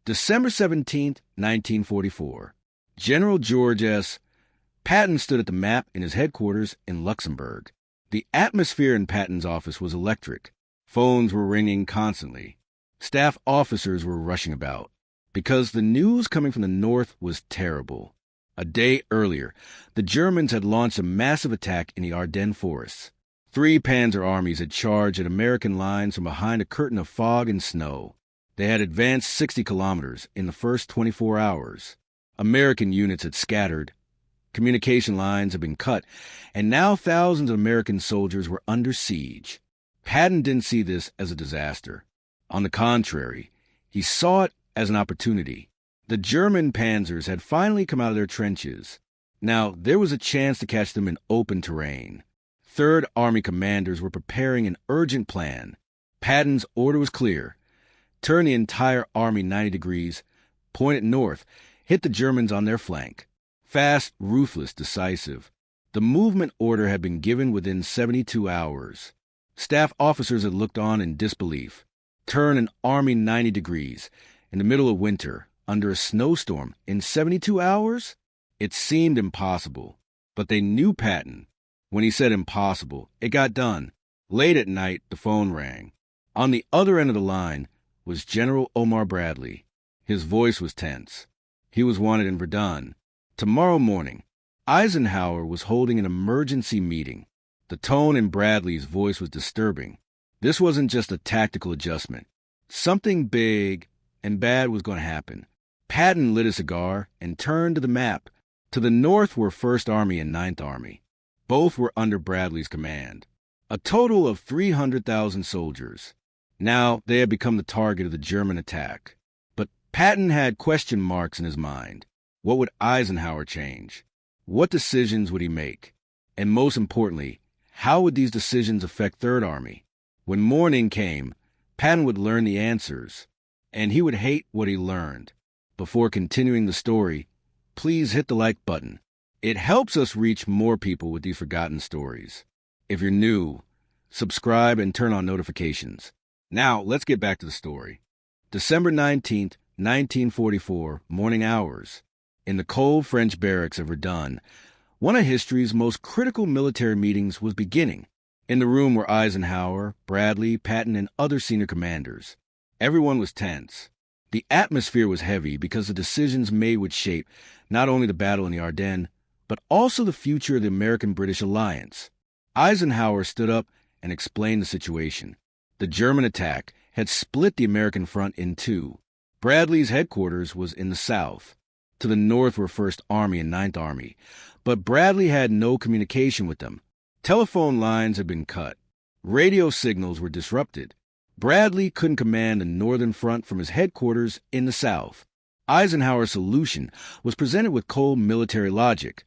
December 17, 1944. General George S. Patton stood at the map in his headquarters in Luxembourg. The atmosphere in Patton's office was electric. Phones were ringing constantly. Staff officers were rushing about, because the news coming from the north was terrible. A day earlier, the Germans had launched a massive attack in the Ardennes forests. 3 Panzer armies had charged at American lines from behind a curtain of fog and snow. They had advanced 60 kilometers in the first 24 hours. American units had scattered. Communication lines had been cut, and now thousands of American soldiers were under siege. Patton didn't see this as a disaster. On the contrary, he saw it as an opportunity. The German Panzers had finally come out of their trenches. Now, there was a chance to catch them in open terrain. Third Army commanders were preparing an urgent plan. Patton's order was clear. Turn the entire army 90 degrees, point it north, hit the Germans on their flank. Fast, ruthless, decisive. The movement order had been given within 72 hours. Staff officers had looked on in disbelief. Turn an army 90 degrees, in the middle of winter, under a snowstorm, in 72 hours? It seemed impossible. But they knew Patton. When he said impossible, it got done. Late at night, the phone rang. On the other end of the line was General Omar Bradley. His voice was tense. He was wanted in Verdun. Tomorrow morning, Eisenhower was holding an emergency meeting. The tone in Bradley's voice was disturbing. This wasn't just a tactical adjustment. Something big and bad was going to happen. Patton lit a cigar and turned to the map. To the north were 1st Army and 9th Army. Both were under Bradley's command. A total of 300,000 soldiers. Now they had become the target of the German attack. But Patton had question marks in his mind. What would Eisenhower change? What decisions would he make? And most importantly, how would these decisions affect 3rd Army? When morning came, Patton would learn the answers, and he would hate what he learned. Before continuing the story, please hit the like button. It helps us reach more people with these forgotten stories. If you're new, subscribe and turn on notifications. Now, let's get back to the story. December 19th, 1944, morning hours. In the cold French barracks of Verdun, one of history's most critical military meetings was beginning. In the room were Eisenhower, Bradley, Patton, and other senior commanders. Everyone was tense. The atmosphere was heavy because the decisions made would shape not only the battle in the Ardennes, but also the future of the American-British alliance. Eisenhower stood up and explained the situation. The German attack had split the American front in 2. Bradley's headquarters was in the south. To the north were 1st Army and 9th Army, but Bradley had no communication with them. Telephone lines had been cut. Radio signals were disrupted. Bradley couldn't command the northern front from his headquarters in the south. Eisenhower's solution was presented with cold military logic.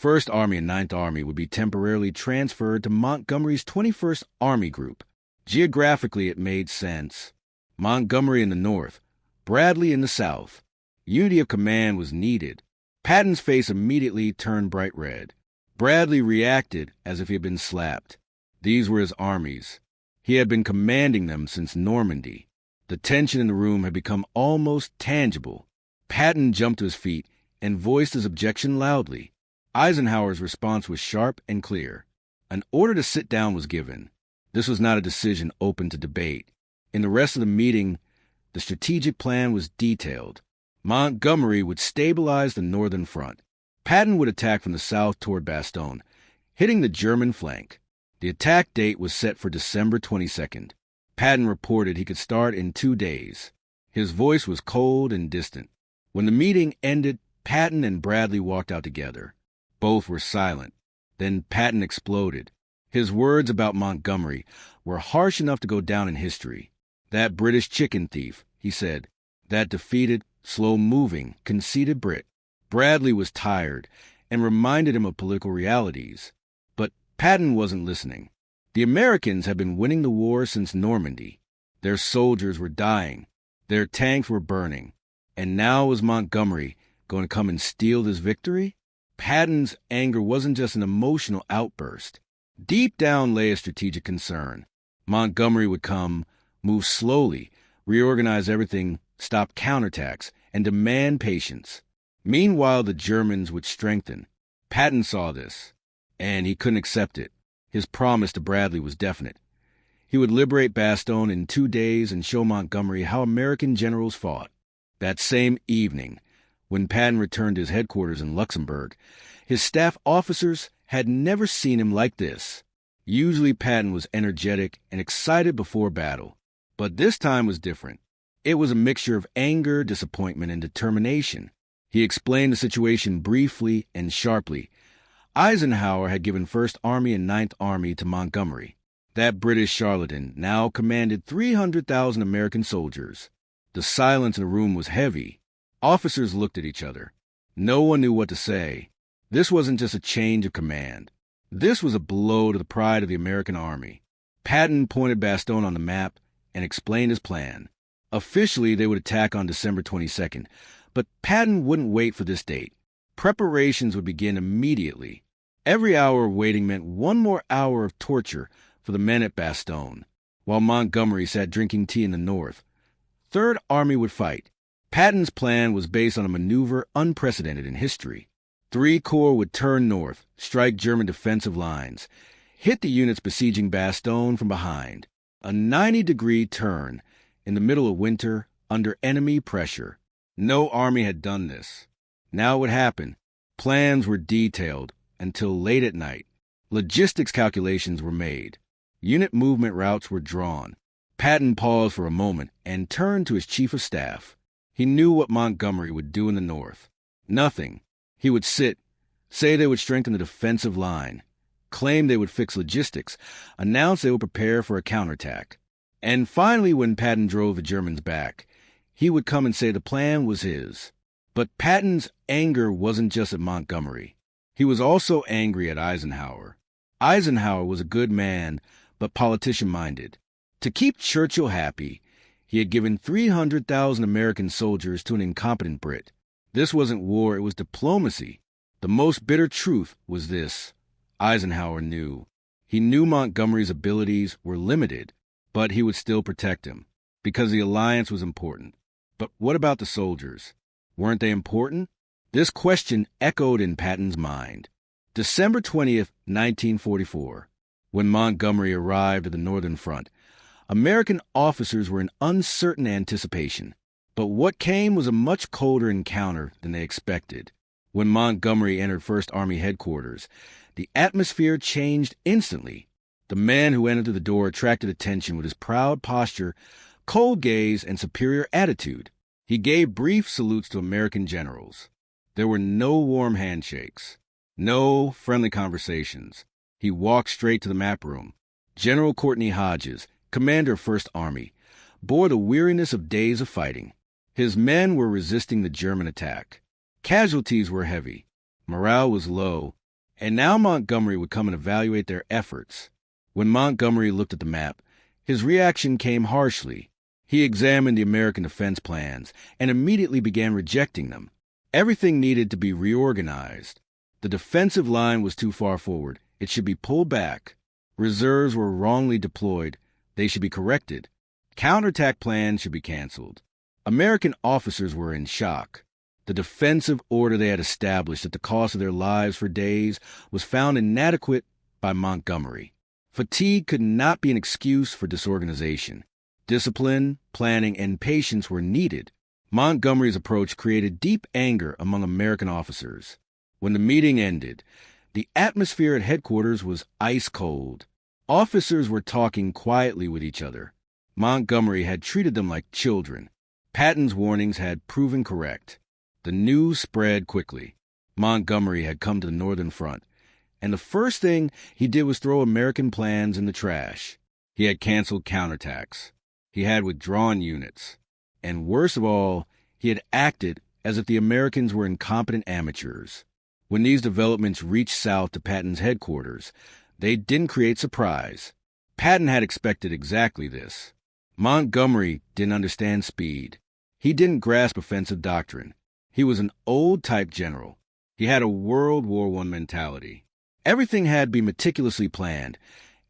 1st Army and 9th Army would be temporarily transferred to Montgomery's 21st Army Group. Geographically, it made sense. Montgomery in the north, Bradley in the south. Unity of command was needed. Patton's face immediately turned bright red. Bradley reacted as if he had been slapped. These were his armies. He had been commanding them since Normandy. The tension in the room had become almost tangible. Patton jumped to his feet and voiced his objection loudly. Eisenhower's response was sharp and clear. An order to sit down was given. This was not a decision open to debate. In the rest of the meeting, the strategic plan was detailed. Montgomery would stabilize the northern front. Patton would attack from the south toward Bastogne, hitting the German flank. The attack date was set for December 22nd. Patton reported he could start in 2 days. His voice was cold and distant. When the meeting ended, Patton and Bradley walked out together. Both were silent. Then Patton exploded. His words about Montgomery were harsh enough to go down in history. That British chicken thief, he said. That defeated, slow-moving, conceited Brit. Bradley was tired and reminded him of political realities. But Patton wasn't listening. The Americans had been winning the war since Normandy. Their soldiers were dying. Their tanks were burning. And now was Montgomery going to come and steal this victory? Patton's anger wasn't just an emotional outburst. Deep down lay a strategic concern. Montgomery would come, move slowly, reorganize everything, stop counterattacks, and demand patience. Meanwhile, the Germans would strengthen. Patton saw this, and he couldn't accept it. His promise to Bradley was definite. He would liberate Bastogne in 2 days and show Montgomery how American generals fought. That same evening, when Patton returned to his headquarters in Luxembourg, his staff officers had never seen him like this. Usually Patton was energetic and excited before battle, but this time was different. It was a mixture of anger, disappointment, and determination. He explained the situation briefly and sharply. Eisenhower had given 1st Army and 9th Army to Montgomery. That British charlatan now commanded 300,000 American soldiers. The silence in the room was heavy. Officers looked at each other. No one knew what to say. This wasn't just a change of command. This was a blow to the pride of the American army. Patton pointed Bastogne on the map and explained his plan. Officially, they would attack on December 22nd, but Patton wouldn't wait for this date. Preparations would begin immediately. Every hour of waiting meant one more hour of torture for the men at Bastogne, while Montgomery sat drinking tea in the north. 3rd Army would fight. Patton's plan was based on a maneuver unprecedented in history. 3 corps would turn north, strike German defensive lines, hit the units besieging Bastogne from behind. A 90-degree turn in the middle of winter under enemy pressure. No army had done this. Now it would happen. Plans were detailed until late at night. Logistics calculations were made. Unit movement routes were drawn. Patton paused for a moment and turned to his chief of staff. He knew what Montgomery would do in the north. Nothing. He would sit, say they would strengthen the defensive line, claim they would fix logistics, announce they would prepare for a counterattack. And finally, when Patton drove the Germans back, he would come and say the plan was his. But Patton's anger wasn't just at Montgomery. He was also angry at Eisenhower. Eisenhower was a good man, but politician-minded. To keep Churchill happy, he had given 300,000 American soldiers to an incompetent Brit. This wasn't war, it was diplomacy. The most bitter truth was this. Eisenhower knew. He knew Montgomery's abilities were limited, but he would still protect him, because the alliance was important. But what about the soldiers? Weren't they important? This question echoed in Patton's mind. December 20th, 1944. When Montgomery arrived at the Northern Front, American officers were in uncertain anticipation. But what came was a much colder encounter than they expected. When Montgomery entered 1st Army headquarters, the atmosphere changed instantly. The man who entered the door attracted attention with his proud posture, cold gaze, and superior attitude. He gave brief salutes to American generals. There were no warm handshakes, no friendly conversations. He walked straight to the map room. General Courtney Hodges, commander of 1st Army, bore the weariness of days of fighting. His men were resisting the German attack. Casualties were heavy. Morale was low. And now Montgomery would come and evaluate their efforts. When Montgomery looked at the map, his reaction came harshly. He examined the American defense plans and immediately began rejecting them. Everything needed to be reorganized. The defensive line was too far forward. It should be pulled back. Reserves were wrongly deployed. They should be corrected. Counterattack plans should be canceled. American officers were in shock. The defensive order they had established at the cost of their lives for days was found inadequate by Montgomery. Fatigue could not be an excuse for disorganization. Discipline, planning, and patience were needed. Montgomery's approach created deep anger among American officers. When the meeting ended, the atmosphere at headquarters was ice cold. Officers were talking quietly with each other. Montgomery had treated them like children. Patton's warnings had proven correct. The news spread quickly. Montgomery had come to the Northern Front, and the first thing he did was throw American plans in the trash. He had canceled counterattacks. He had withdrawn units. And worst of all, he had acted as if the Americans were incompetent amateurs. When these developments reached south to Patton's headquarters, they didn't create surprise. Patton had expected exactly this. Montgomery didn't understand speed. He didn't grasp offensive doctrine. He was an old-type general. He had a World War I mentality. Everything had to be meticulously planned,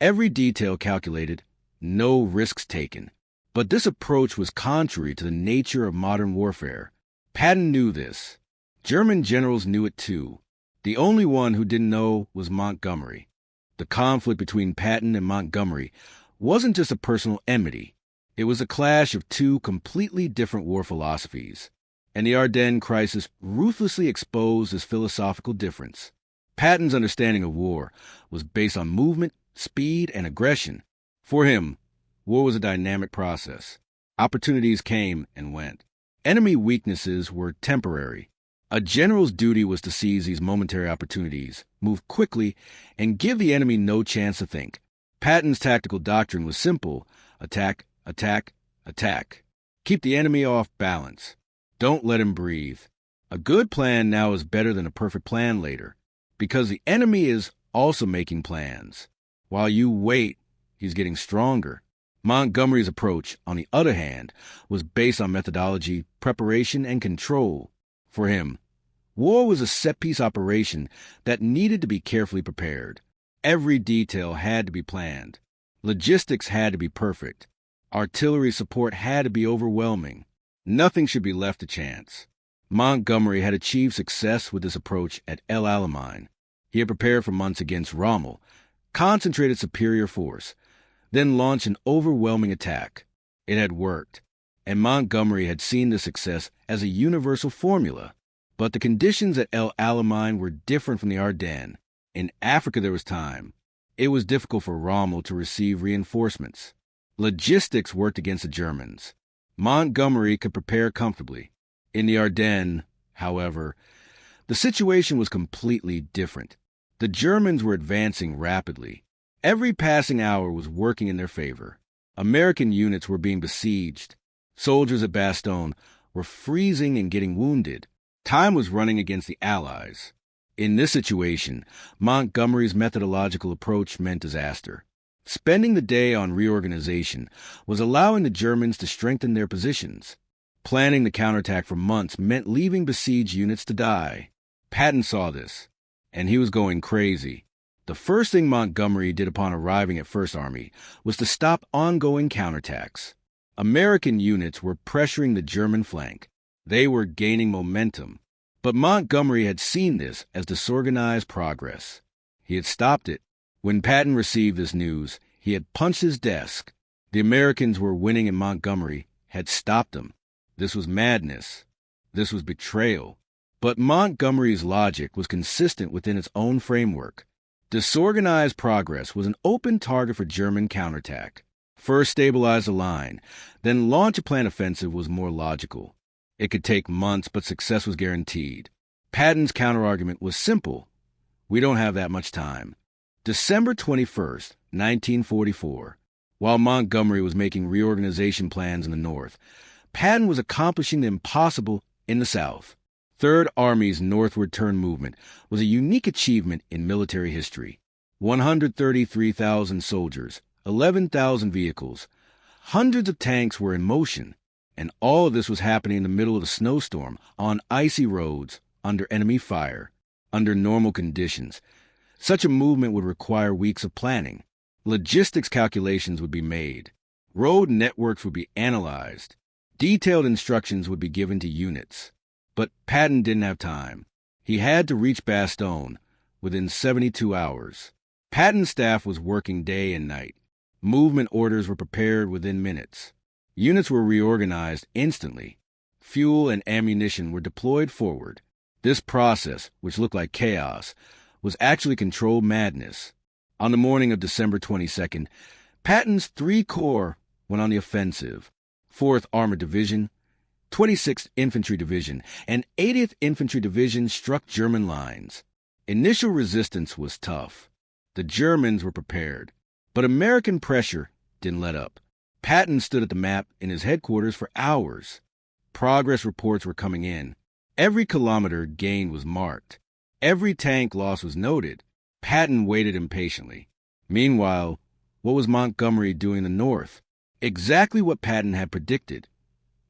every detail calculated, no risks taken. But this approach was contrary to the nature of modern warfare. Patton knew this. German generals knew it too. The only one who didn't know was Montgomery. The conflict between Patton and Montgomery wasn't just a personal enmity. It was a clash of two completely different war philosophies. And the Ardennes crisis ruthlessly exposed this philosophical difference. Patton's understanding of war was based on movement, speed, and aggression. For him, war was a dynamic process. Opportunities came and went. Enemy weaknesses were temporary. A general's duty was to seize these momentary opportunities, move quickly, and give the enemy no chance to think. Patton's tactical doctrine was simple: attack, attack, attack. Keep the enemy off balance. Don't let him breathe. A good plan now is better than a perfect plan later, because the enemy is also making plans. While you wait, he's getting stronger. Montgomery's approach, on the other hand, was based on methodology, preparation, and control. For him, war was a set-piece operation that needed to be carefully prepared. Every detail had to be planned. Logistics had to be perfect. Artillery support had to be overwhelming. Nothing should be left to chance. Montgomery had achieved success with this approach at El Alamein. He had prepared for months against Rommel, concentrated superior force, then launched an overwhelming attack. It had worked, and Montgomery had seen the success as a universal formula. But the conditions at El Alamein were different from the Ardennes. In Africa there was time. It was difficult for Rommel to receive reinforcements. Logistics worked against the Germans. Montgomery could prepare comfortably. In the Ardennes, however, the situation was completely different. The Germans were advancing rapidly. Every passing hour was working in their favor. American units were being besieged. Soldiers at Bastogne were freezing and getting wounded. Time was running against the Allies. In this situation, Montgomery's methodological approach meant disaster. Spending the day on reorganization was allowing the Germans to strengthen their positions. Planning the counterattack for months meant leaving besieged units to die. Patton saw this, and he was going crazy. The first thing Montgomery did upon arriving at First Army was to stop ongoing counterattacks. American units were pressuring the German flank. They were gaining momentum. But Montgomery had seen this as disorganized progress. He had stopped it. When Patton received this news, he had punched his desk. The Americans were winning and Montgomery had stopped them. This was madness. This was betrayal. But Montgomery's logic was consistent within its own framework. Disorganized progress was an open target for German counterattack. First stabilize the line, then launch a planned offensive was more logical. It could take months, but success was guaranteed. Patton's counterargument was simple. We don't have that much time. December 21st, 1944. While Montgomery was making reorganization plans in the north, Patton was accomplishing the impossible in the south. Third Army's northward turn movement was a unique achievement in military history. 133,000 soldiers, 11,000 vehicles, hundreds of tanks were in motion, and all of this was happening in the middle of a snowstorm, on icy roads, under enemy fire, under normal conditions. Such a movement would require weeks of planning. Logistics calculations would be made. Road networks would be analyzed. Detailed instructions would be given to units. But Patton didn't have time. He had to reach Bastogne within 72 hours. Patton's staff was working day and night. Movement orders were prepared within minutes. Units were reorganized instantly. Fuel and ammunition were deployed forward. This process, which looked like chaos, was actually controlled madness. On the morning of December 22nd, Patton's 3 corps went on the offensive. 4th Armored Division, 26th Infantry Division, and 80th Infantry Division struck German lines. Initial resistance was tough. The Germans were prepared, but American pressure didn't let up. Patton stood at the map in his headquarters for hours. Progress reports were coming in. Every kilometer gained was marked. Every tank loss was noted. Patton waited impatiently. Meanwhile, what was Montgomery doing in the north? Exactly what Patton had predicted.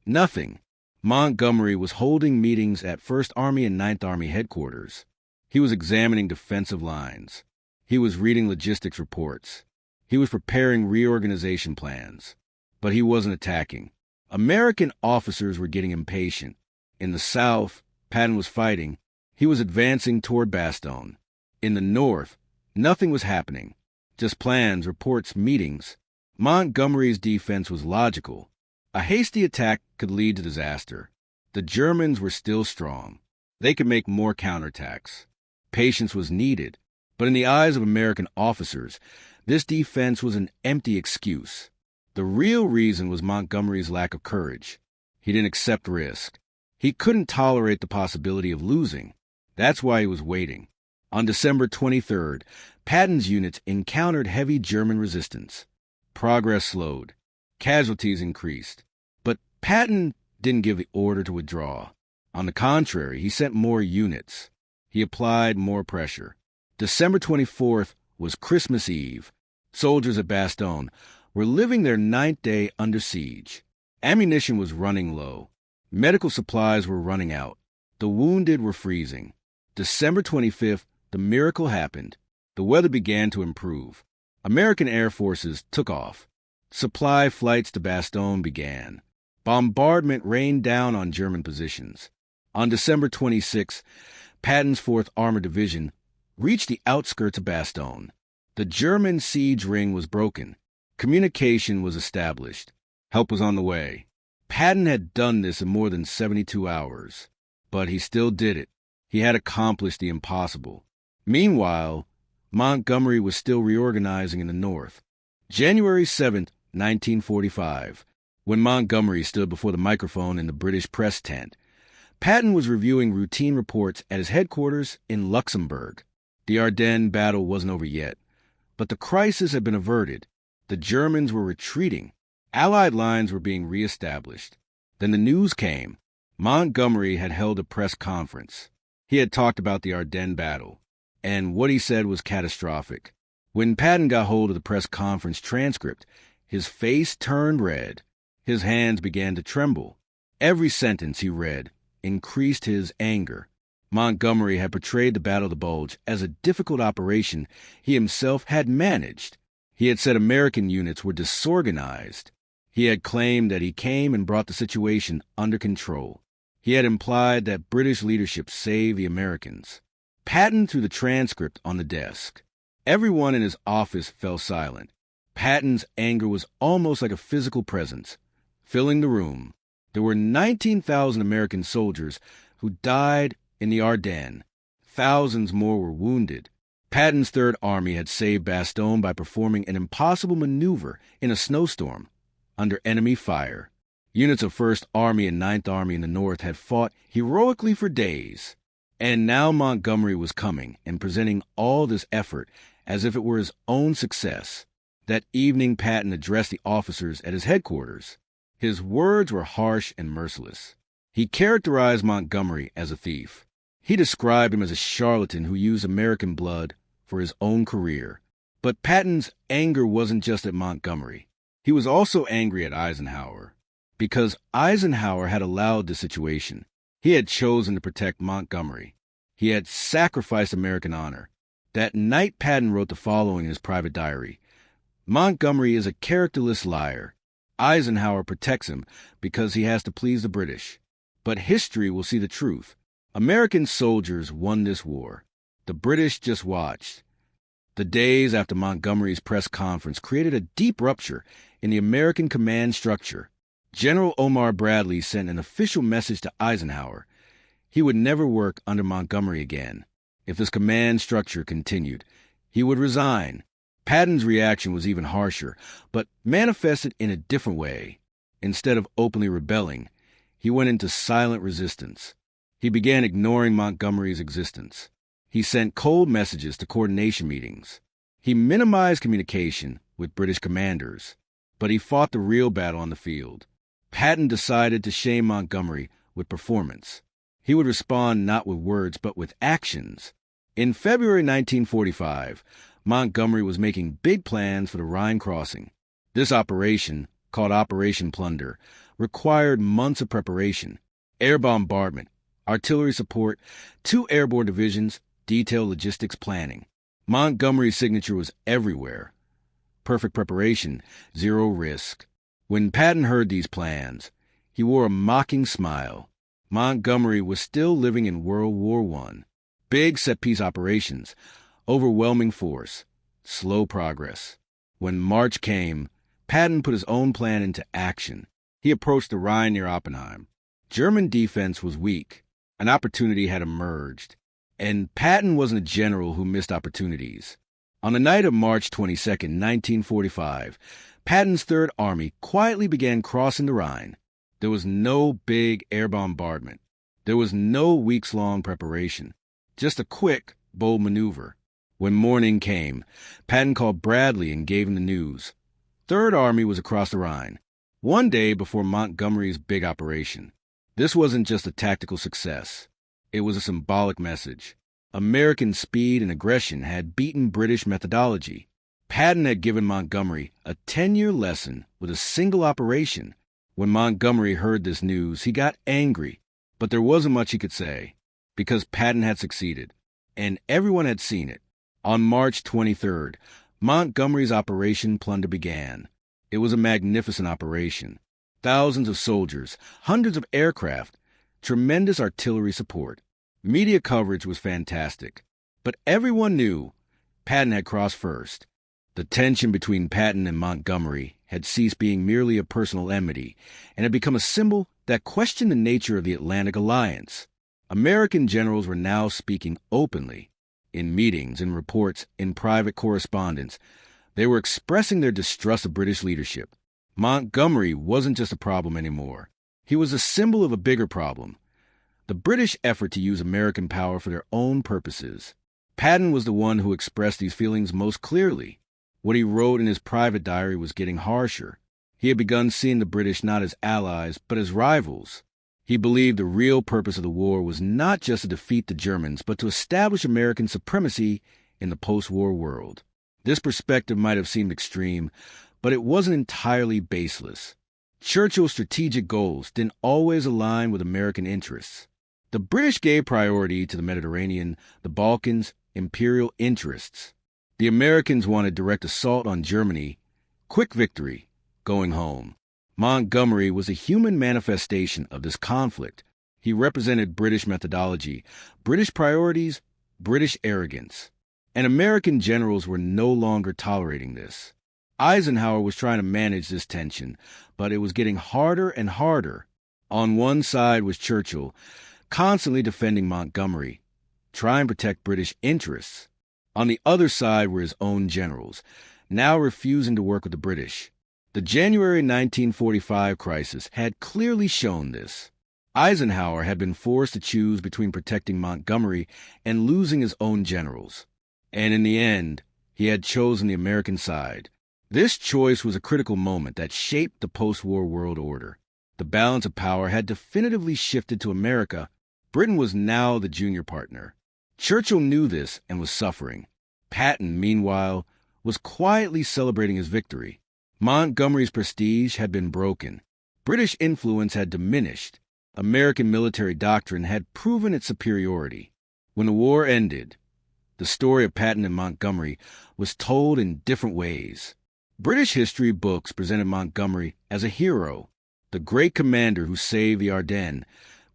Nothing. Montgomery was holding meetings at 1st Army and 9th Army headquarters. He was examining defensive lines. He was reading logistics reports. He was preparing reorganization plans. but he wasn't attacking. American officers were getting impatient. In the south, Patton was fighting. He was advancing toward Bastogne. In the north, nothing was happening. Just plans, reports, meetings. Montgomery's defense was logical. A hasty attack could lead to disaster. The Germans were still strong. They could make more counterattacks. Patience was needed, but in the eyes of American officers, this defense was an empty excuse. The real reason was Montgomery's lack of courage. He didn't accept risk. He couldn't tolerate the possibility of losing. That's why he was waiting. On December 23rd, Patton's units encountered heavy German resistance. Progress slowed. Casualties increased. But Patton didn't give the order to withdraw. On the contrary, he sent more units. He applied more pressure. December 24th was Christmas Eve. Soldiers at Bastogne were living their 9th day under siege. Ammunition was running low. Medical supplies were running out. The wounded were freezing. December 25th, the miracle happened. The weather began to improve. American air forces took off. Supply flights to Bastogne began. Bombardment rained down on German positions. On December 26, Patton's 4th Armored Division reached the outskirts of Bastogne. The German siege ring was broken. Communication was established. Help was on the way. Patton had done this in more than 72 hours, but he still did it. He had accomplished the impossible. Meanwhile, Montgomery was still reorganizing in the north. January 7, 1945, when Montgomery stood before the microphone in the British press tent, Patton was reviewing routine reports at his headquarters in Luxembourg. The Ardennes battle wasn't over yet, but the crisis had been averted. The Germans were retreating. Allied lines were being reestablished. Then the news came. Montgomery had held a press conference. He had talked about the Ardennes battle, and what he said was catastrophic. When Patton got hold of the press conference transcript, his face turned red. His hands began to tremble. Every sentence he read increased his anger. Montgomery had portrayed the Battle of the Bulge as a difficult operation he himself had managed. He had said American units were disorganized. He had claimed that he came and brought the situation under control. He had implied that British leadership saved the Americans. Patton threw the transcript on the desk. Everyone in his office fell silent. Patton's anger was almost like a physical presence, filling the room. There were 19,000 American soldiers who died in the Ardennes. Thousands more were wounded. Patton's Third Army had saved Bastogne by performing an impossible maneuver in a snowstorm under enemy fire. Units of 1st Army and 9th Army in the north had fought heroically for days. And now Montgomery was coming and presenting all this effort as if it were his own success. That evening, Patton addressed the officers at his headquarters. His words were harsh and merciless. He characterized Montgomery as a thief. He described him as a charlatan who used American blood for his own career. But Patton's anger wasn't just at Montgomery. He was also angry at Eisenhower, because Eisenhower had allowed the situation. He had chosen to protect Montgomery. He had sacrificed American honor. That night, Patton wrote the following in his private diary: Montgomery is a characterless liar. Eisenhower protects him because he has to please the British. But history will see the truth. American soldiers won this war. The British just watched. The days after Montgomery's press conference created a deep rupture in the American command structure. General Omar Bradley sent an official message to Eisenhower. He would never work under Montgomery again. If his command structure continued, he would resign. Patton's reaction was even harsher, but manifested in a different way. Instead of openly rebelling, he went into silent resistance. He began ignoring Montgomery's existence. He sent cold messages to coordination meetings. He minimized communication with British commanders, but he fought the real battle on the field. Patton decided to shame Montgomery with performance. He would respond not with words, but with actions. In February 1945, Montgomery was making big plans for the Rhine crossing. This operation, called Operation Plunder, required months of preparation, air bombardment, artillery support, 2 airborne divisions, detailed logistics planning. Montgomery's signature was everywhere. Perfect preparation, zero risk. When Patton heard these plans, he wore a mocking smile. Montgomery was still living in World War I. Big set-piece operations, overwhelming force, slow progress. When March came, Patton put his own plan into action. He approached the Rhine near Oppenheim. German defense was weak. An opportunity had emerged. And Patton wasn't a general who missed opportunities. On the night of March 22, 1945, Patton's Third Army quietly began crossing the Rhine. There was no big air bombardment. There was no weeks-long preparation. Just a quick, bold maneuver. When morning came, Patton called Bradley and gave him the news. Third Army was across the Rhine, one day before Montgomery's big operation. This wasn't just a tactical success. It was a symbolic message. American speed and aggression had beaten British methodology. Patton had given Montgomery a 10-year lesson with a single operation. When Montgomery heard this news, he got angry, but there wasn't much he could say, because Patton had succeeded, and everyone had seen it. On March 23rd, Montgomery's Operation Plunder began. It was a magnificent operation. Thousands of soldiers, hundreds of aircraft, tremendous artillery support. Media coverage was fantastic, but everyone knew Patton had crossed first. The tension between Patton and Montgomery had ceased being merely a personal enmity and had become a symbol that questioned the nature of the Atlantic Alliance. American generals were now speaking openly. In meetings, in reports, in private correspondence, they were expressing their distrust of British leadership. Montgomery wasn't just a problem anymore. He was a symbol of a bigger problem, the British effort to use American power for their own purposes. Patton was the one who expressed these feelings most clearly. What he wrote in his private diary was getting harsher. He had begun seeing the British not as allies, but as rivals. He believed the real purpose of the war was not just to defeat the Germans, but to establish American supremacy in the post-war world. This perspective might have seemed extreme, but it wasn't entirely baseless. Churchill's strategic goals didn't always align with American interests. The British gave priority to the Mediterranean, the Balkans, imperial interests. The Americans wanted direct assault on Germany, quick victory, going home. Montgomery was a human manifestation of this conflict. He represented British methodology, British priorities, British arrogance. And American generals were no longer tolerating this. Eisenhower was trying to manage this tension, but it was getting harder and harder. On one side was Churchill, constantly defending Montgomery, trying to protect British interests. On the other side were his own generals, now refusing to work with the British. The January 1945 crisis had clearly shown this. Eisenhower had been forced to choose between protecting Montgomery and losing his own generals. And in the end, he had chosen the American side. This choice was a critical moment that shaped the post-war world order. The balance of power had definitively shifted to America. Britain was now the junior partner. Churchill knew this and was suffering. Patton, meanwhile, was quietly celebrating his victory. Montgomery's prestige had been broken. British influence had diminished. American military doctrine had proven its superiority. When the war ended, the story of Patton and Montgomery was told in different ways. British history books presented Montgomery as a hero, the great commander who saved the Ardennes,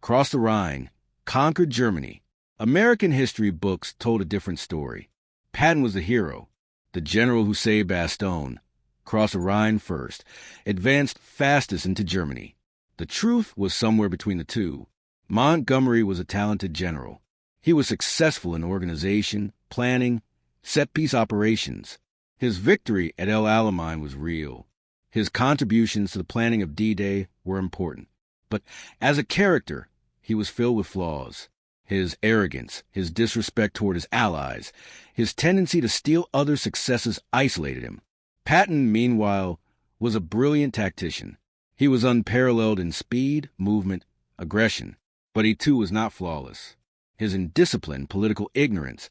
crossed the Rhine, conquered Germany. American history books told a different story. Patton was the hero, the general who saved Bastogne, crossed the Rhine first, advanced fastest into Germany. The truth was somewhere between the two. Montgomery was a talented general. He was successful in organization, planning, set-piece operations. His victory at El Alamein was real. His contributions to the planning of D-Day were important. But as a character, he was filled with flaws. His arrogance, his disrespect toward his allies, his tendency to steal others' successes isolated him. Patton, meanwhile, was a brilliant tactician. He was unparalleled in speed, movement, aggression, but he too was not flawless. His indiscipline, political ignorance,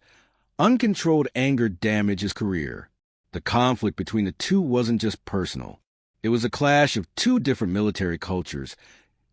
uncontrolled anger damaged his career. The conflict between the two wasn't just personal. It was a clash of two different military cultures,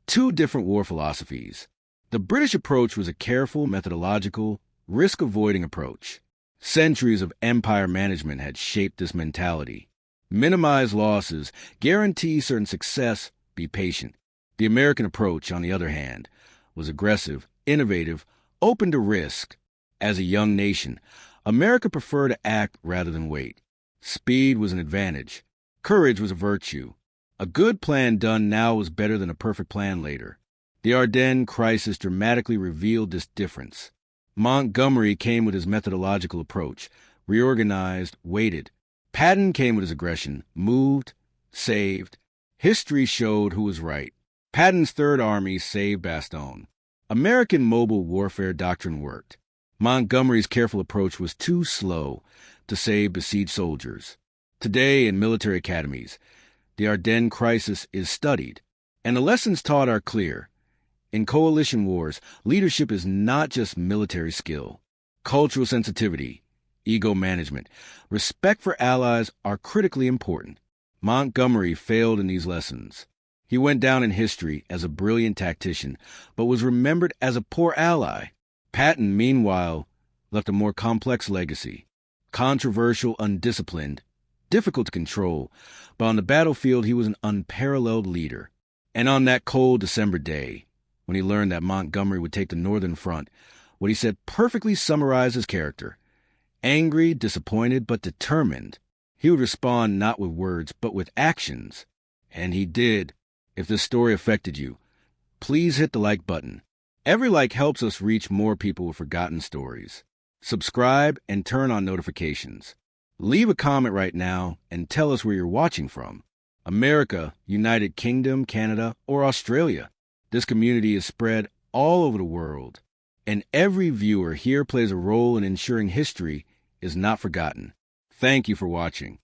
two different war philosophies. The British approach was a careful, methodological, risk-avoiding approach. Centuries of empire management had shaped this mentality. Minimize losses, guarantee certain success, be patient. The American approach, on the other hand, was aggressive, innovative, open to risk. As a young nation, America preferred to act rather than wait. Speed was an advantage. Courage was a virtue. A good plan done now was better than a perfect plan later. The Ardennes crisis dramatically revealed this difference. Montgomery came with his methodological approach, reorganized, waited. Patton came with his aggression, moved, saved. History showed who was right. Patton's Third Army saved Bastogne. American mobile warfare doctrine worked. Montgomery's careful approach was too slow to save besieged soldiers. Today, in military academies, the Ardennes crisis is studied, and the lessons taught are clear. In coalition wars, leadership is not just military skill. Cultural sensitivity, ego management, respect for allies are critically important. Montgomery failed in these lessons. He went down in history as a brilliant tactician, but was remembered as a poor ally. Patton, meanwhile, left a more complex legacy. Controversial, undisciplined, difficult to control, but on the battlefield he was an unparalleled leader. And on that cold December day, when he learned that Montgomery would take the northern front, what he said perfectly summarized his character. Angry, disappointed, but determined. He would respond not with words, but with actions. And he did. If this story affected you, please hit the like button. Every like helps us reach more people with forgotten stories. Subscribe and turn on notifications. Leave a comment right now and tell us where you're watching from. America, United Kingdom, Canada, or Australia. This community is spread all over the world, and every viewer here plays a role in ensuring history is not forgotten. Thank you for watching.